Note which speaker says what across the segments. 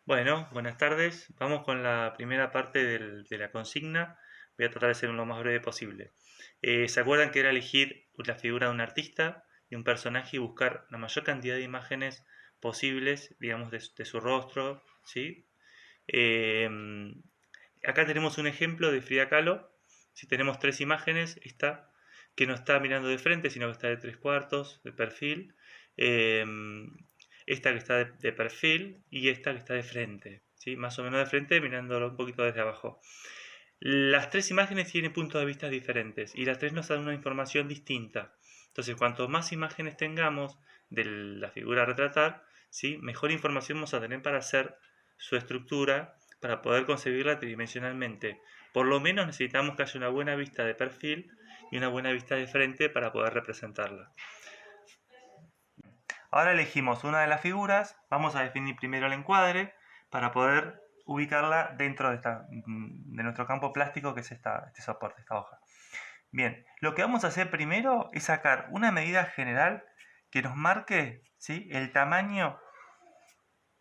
Speaker 1: Bueno, buenas tardes. Vamos con la primera parte de la consigna. Voy a tratar de ser lo más breve posible. ¿Se acuerdan que era elegir la figura de un artista y un personaje y buscar la mayor cantidad de imágenes posibles, digamos, de su rostro, ¿sí? Eh, Acá tenemos un ejemplo de Frida Kahlo. Si tenemos tres imágenes, esta que no está mirando de frente, sino que está de tres cuartos, de perfil. Eh, Esta que está de perfil y esta que está de frente, ¿sí? Más o menos de frente, mirándolo un poquito desde abajo. Las tres imágenes tienen puntos de vista diferentes y las tres nos dan una información distinta. Entonces, cuanto más imágenes tengamos de la figura a retratar, ¿sí? Mejor información vamos a tener para hacer su estructura, para poder concebirla tridimensionalmente. Por lo menos necesitamos que haya una buena vista de perfil y una buena vista de frente para poder representarla. Ahora elegimos una de las figuras, vamos a definir primero el encuadre para poder ubicarla dentro de nuestro campo plástico que es este soporte, esta hoja. Bien, lo que vamos a hacer primero es sacar una medida general que nos marque, ¿sí?, el tamaño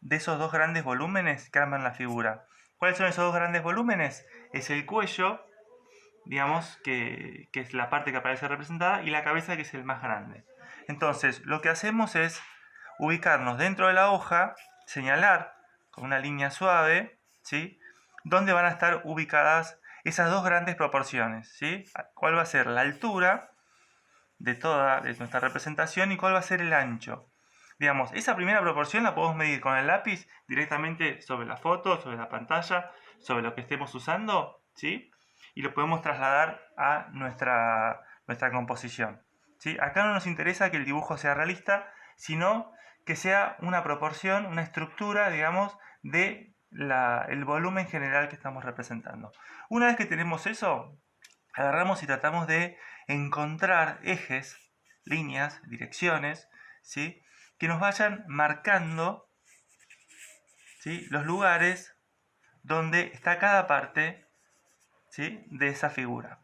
Speaker 1: de esos dos grandes volúmenes que arman la figura. ¿Cuáles son esos dos grandes volúmenes? Es el cuello, digamos, que es la parte que aparece representada, y la cabeza, que es el más grande. Entonces, lo que hacemos es ubicarnos dentro de la hoja, señalar con una línea suave, ¿sí?, dónde van a estar ubicadas esas dos grandes proporciones, ¿sí? ¿Cuál va a ser la altura de nuestra representación y cuál va a ser el ancho? Digamos, esa primera proporción la podemos medir con el lápiz directamente sobre la foto, sobre la pantalla, sobre lo que estemos usando, ¿sí? Y lo podemos trasladar a nuestra composición, ¿sí? Acá no nos interesa que el dibujo sea realista, sino que sea una proporción, una estructura, digamos, de el volumen general que estamos representando. Una vez que tenemos eso, agarramos y tratamos de encontrar ejes, líneas, direcciones, ¿sí?, que nos vayan marcando, ¿sí?, los lugares donde está cada parte, ¿sí?, de esa figura.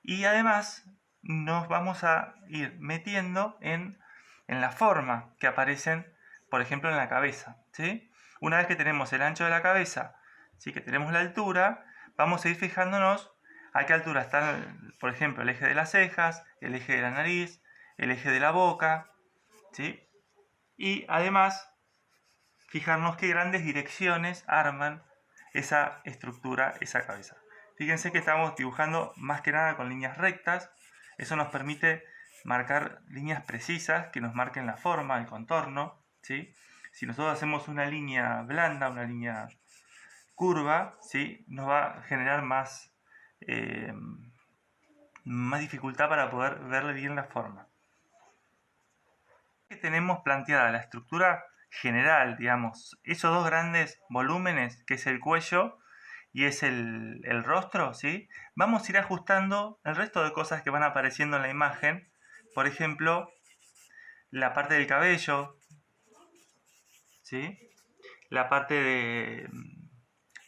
Speaker 1: Y además nos vamos a ir metiendo en la forma que aparecen, por ejemplo, en la cabeza, ¿sí? Una vez que tenemos el ancho de la cabeza, ¿sí?, que tenemos la altura, vamos a ir fijándonos a qué altura están, por ejemplo, el eje de las cejas, el eje de la nariz, el eje de la boca, ¿sí? Y además fijarnos qué grandes direcciones arman esa estructura, esa cabeza. Fíjense que estamos dibujando más que nada con líneas rectas. Eso nos permite marcar líneas precisas que nos marquen la forma, el contorno, ¿sí? Si nosotros hacemos una línea blanda, una línea curva, ¿sí?, nos va a generar más dificultad para poder verle bien la forma. Tenemos planteada la estructura general, digamos, esos dos grandes volúmenes, que es el cuello y es el rostro, ¿sí? Vamos a ir ajustando el resto de cosas que van apareciendo en la imagen. Por ejemplo, la parte del cabello, ¿sí?, la parte de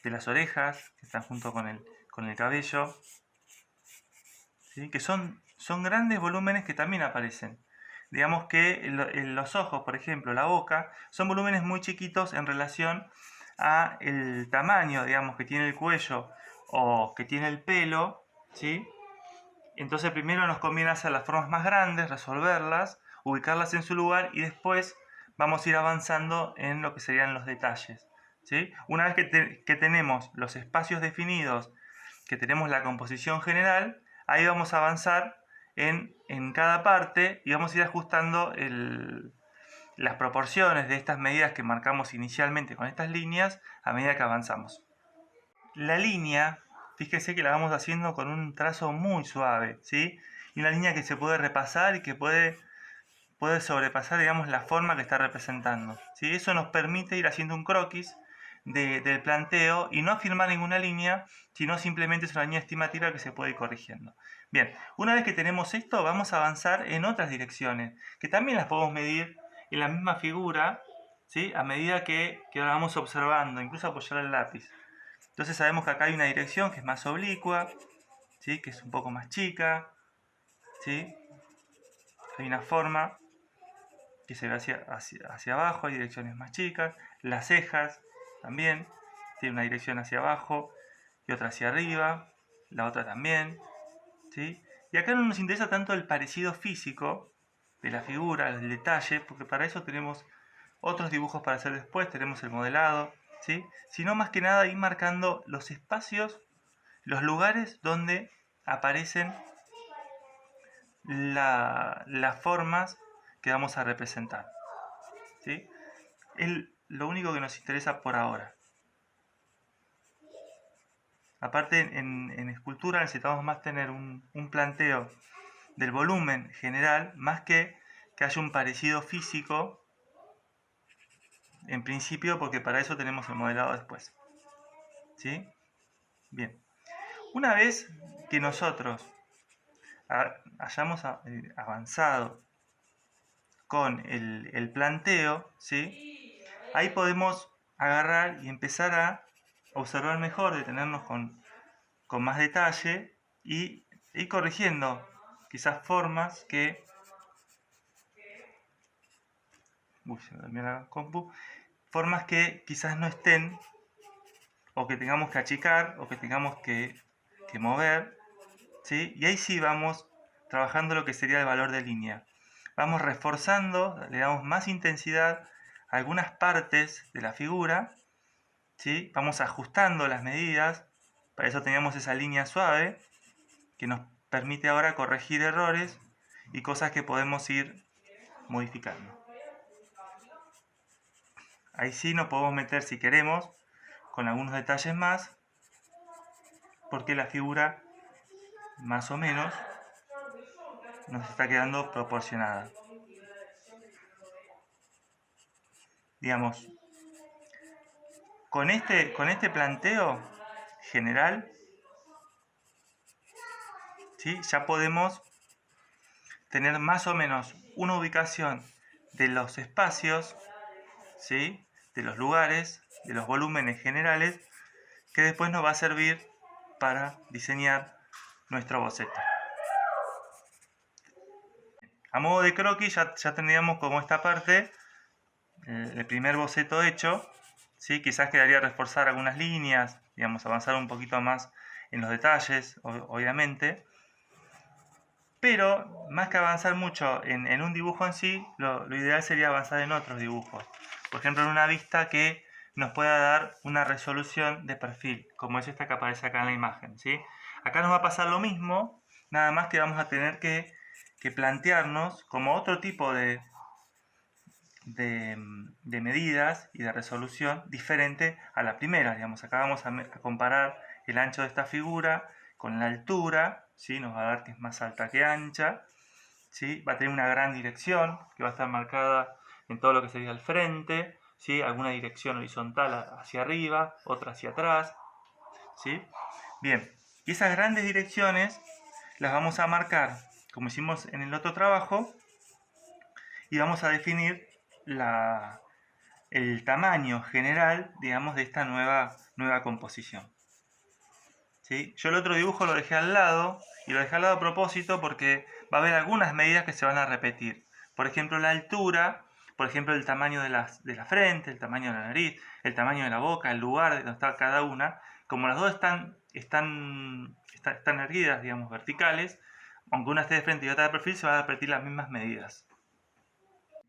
Speaker 1: las orejas, que están junto con el cabello, ¿sí?, que son grandes volúmenes que también aparecen. Digamos que los ojos, por ejemplo, la boca, son volúmenes muy chiquitos en relación a el tamaño, digamos, que tiene el cuello o que tiene el pelo, ¿sí? Entonces primero nos conviene hacer las formas más grandes, resolverlas, ubicarlas en su lugar y después vamos a ir avanzando en lo que serían los detalles, ¿sí? Una vez que tenemos los espacios definidos, que tenemos la composición general, ahí vamos a avanzar en cada parte y vamos a ir ajustando las proporciones de estas medidas que marcamos inicialmente con estas líneas a medida que avanzamos. La línea, fíjese que la vamos haciendo con un trazo muy suave, ¿sí? Y una línea que se puede repasar y que puede sobrepasar, digamos, la forma que está representando, ¿sí? Eso nos permite ir haciendo un croquis del planteo y no afirmar ninguna línea, sino simplemente es una línea estimativa que se puede ir corrigiendo. Bien, una vez que tenemos esto, vamos a avanzar en otras direcciones, que también las podemos medir en la misma figura, ¿sí?, a medida que la vamos observando, incluso apoyar el lápiz. Entonces sabemos que acá hay una dirección que es más oblicua, ¿sí?, que es un poco más chica, ¿sí? Hay una forma que se ve hacia abajo, hay direcciones más chicas, las cejas también tiene una dirección hacia abajo y otra hacia arriba, la otra también, ¿sí? Y acá no nos interesa tanto el parecido físico de la figura, el detalle, porque para eso tenemos otros dibujos para hacer después, tenemos el modelado, ¿sí? Sino más que nada ir marcando los espacios, los lugares donde aparecen las formas que vamos a representar, ¿sí? Es lo único que nos interesa por ahora. Aparte, en escultura necesitamos más tener un planteo del volumen general, más que haya un parecido físico, en principio, porque para eso tenemos el modelado después. ¿Sí? Bien. Una vez que nosotros hayamos avanzado con el planteo, ¿sí? Ahí podemos agarrar y empezar a observar mejor, detenernos con más detalle y ir corrigiendo quizás formas que... Uy, se me durmió la compu. Formas que quizás no estén, o que tengamos que achicar, o que tengamos que mover, ¿sí? Y ahí sí vamos trabajando lo que sería el valor de línea. Vamos reforzando, le damos más intensidad a algunas partes de la figura, ¿sí? Vamos ajustando las medidas, para eso teníamos esa línea suave, que nos permite ahora corregir errores y cosas que podemos ir modificando. Ahí sí nos podemos meter, si queremos, con algunos detalles más, porque la figura más o menos nos está quedando proporcionada. Digamos, con este planteo general, ¿sí? Ya podemos tener más o menos una ubicación de los espacios, ¿sí? De los lugares, de los volúmenes generales, que después nos va a servir para diseñar nuestro boceto. A modo de croquis ya tendríamos como esta parte, el primer boceto hecho, ¿sí? Quizás quedaría reforzar algunas líneas, digamos, avanzar un poquito más en los detalles, obviamente. Pero más que avanzar mucho en un dibujo en sí, lo ideal sería avanzar en otros dibujos. Por ejemplo, en una vista que nos pueda dar una resolución de perfil, como es esta que aparece acá en la imagen, ¿sí? Acá nos va a pasar lo mismo, nada más que vamos a tener que plantearnos como otro tipo de medidas y de resolución diferente a la primera. Digamos, acá vamos a comparar el ancho de esta figura con la altura, ¿sí? Nos va a dar que es más alta que ancha, ¿sí? Va a tener una gran dirección que va a estar marcada en todo lo que sería el frente, ¿sí? Alguna dirección horizontal hacia arriba, otra hacia atrás, ¿sí? Bien, y esas grandes direcciones las vamos a marcar como hicimos en el otro trabajo y vamos a definir el tamaño general, digamos, de esta nueva composición. ¿Sí? Yo el otro dibujo lo dejé al lado, y lo dejé al lado a propósito porque va a haber algunas medidas que se van a repetir. Por ejemplo, la altura, por ejemplo, el tamaño de la frente, el tamaño de la nariz, el tamaño de la boca, el lugar donde está cada una. Como las dos están erguidas, digamos, verticales, aunque una esté de frente y otra de perfil, se van a repetir las mismas medidas.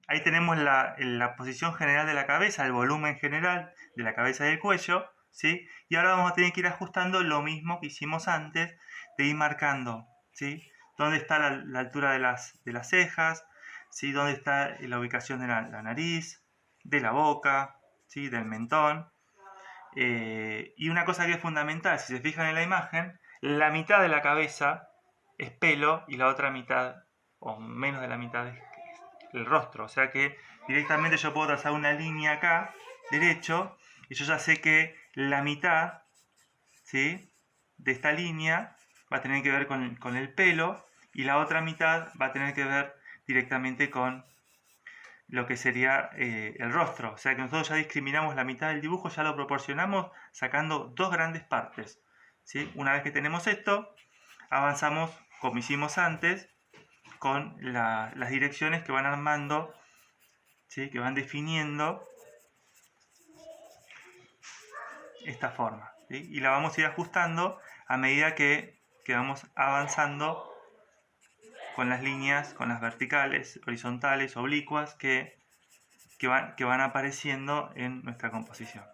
Speaker 1: Ahí tenemos la posición general de la cabeza, el volumen general de la cabeza y del cuello, ¿sí? Y ahora vamos a tener que ir ajustando lo mismo que hicimos antes, de ir marcando, ¿sí? Dónde está la altura de las cejas, ¿sí? Dónde está la ubicación de la nariz, de la boca, ¿sí? Del mentón. Y una cosa que es fundamental, si se fijan en la imagen, la mitad de la cabeza es pelo y la otra mitad, o menos de la mitad, es el rostro. O sea que directamente yo puedo trazar una línea acá, derecho, y yo ya sé que la mitad, ¿sí?, de esta línea va a tener que ver con el pelo y la otra mitad va a tener que ver directamente con lo que sería el rostro. O sea que nosotros ya discriminamos la mitad del dibujo, ya lo proporcionamos sacando dos grandes partes, ¿sí? Una vez que tenemos esto, avanzamos como hicimos antes con las direcciones que van armando, ¿sí?, que van definiendo esta forma, ¿sí? Y la vamos a ir ajustando a medida que vamos avanzando con las líneas, con las verticales, horizontales, oblicuas que van apareciendo en nuestra composición,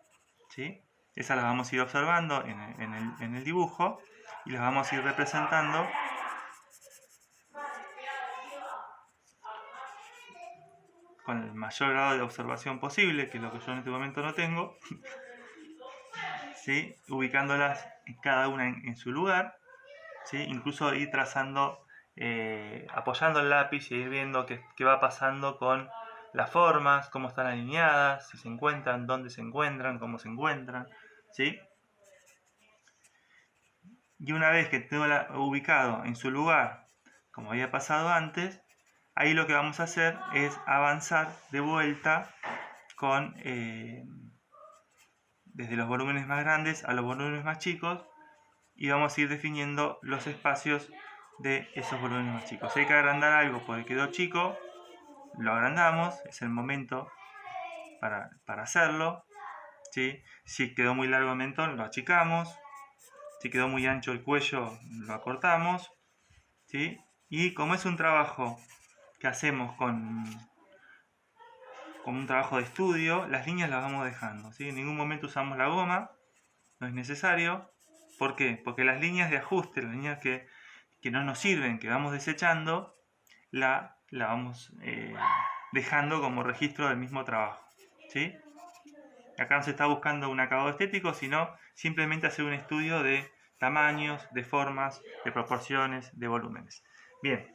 Speaker 1: ¿sí? Esas las vamos a ir observando en el dibujo y las vamos a ir representando con el mayor grado de observación posible, que es lo que yo en este momento no tengo, ¿sí? Ubicándolas cada una en su lugar, ¿sí? Incluso ir trazando, apoyando el lápiz y ir viendo qué va pasando con las formas, cómo están alineadas, si se encuentran, dónde se encuentran, cómo se encuentran, ¿sí? Y una vez que tengo ubicado en su lugar, como había pasado antes, ahí lo que vamos a hacer es avanzar de vuelta con desde los volúmenes más grandes a los volúmenes más chicos, y vamos a ir definiendo los espacios de esos volúmenes más chicos. Si hay que agrandar algo porque quedó chico, lo agrandamos, es el momento para hacerlo, ¿sí? Si quedó muy largo el mentón, lo achicamos. Si quedó muy ancho el cuello, lo acortamos, ¿sí? Y como es un trabajo que hacemos con un trabajo de estudio, las líneas las vamos dejando, ¿sí? En ningún momento usamos la goma, no es necesario. ¿Por qué? Porque las líneas de ajuste, las líneas que no nos sirven, que vamos desechando, la vamos dejando como registro del mismo trabajo, ¿sí? Acá no se está buscando un acabado estético, sino simplemente hacer un estudio de tamaños, de formas, de proporciones, de volúmenes. Bien.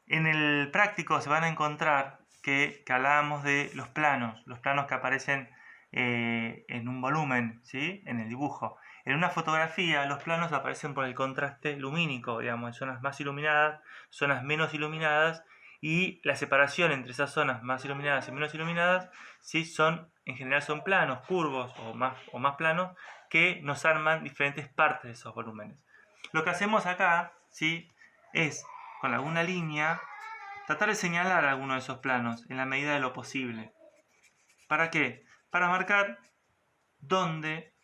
Speaker 1: En el práctico se van a encontrar que hablábamos de los planos que aparecen en un volumen, ¿sí? En el dibujo. En una fotografía los planos aparecen por el contraste lumínico, digamos, en zonas más iluminadas, zonas menos iluminadas, y la separación entre esas zonas más iluminadas y menos iluminadas, ¿sí? En general son planos, curvos o más planos, que nos arman diferentes partes de esos volúmenes. Lo que hacemos acá, ¿sí? Es con alguna línea tratar de señalar alguno de esos planos en la medida de lo posible. ¿Para qué? Para marcar dónde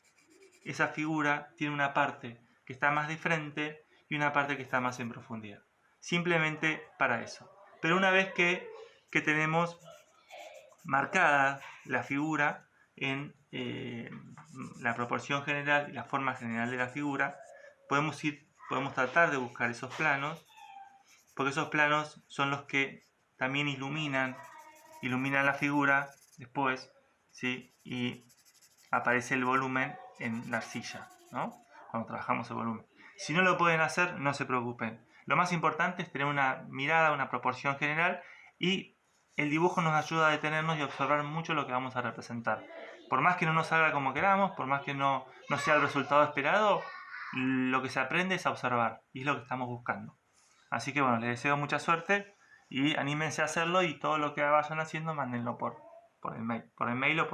Speaker 1: esa figura tiene una parte que está más de frente y una parte que está más en profundidad. Simplemente para eso. Pero una vez que tenemos marcada la figura en la proporción general y la forma general de la figura, podemos tratar de buscar esos planos, porque esos planos son los que también iluminan la figura después, ¿sí? Y aparece el volumen en la arcilla, ¿no? Cuando trabajamos el volumen. Si no lo pueden hacer, no se preocupen. Lo más importante es tener una mirada, una proporción general, y el dibujo nos ayuda a detenernos y observar mucho lo que vamos a representar. Por más que no nos salga como queramos, por más que no sea el resultado esperado, lo que se aprende es a observar, y es lo que estamos buscando. Así que bueno, les deseo mucha suerte y anímense a hacerlo, y todo lo que vayan haciendo mándenlo por el mail o por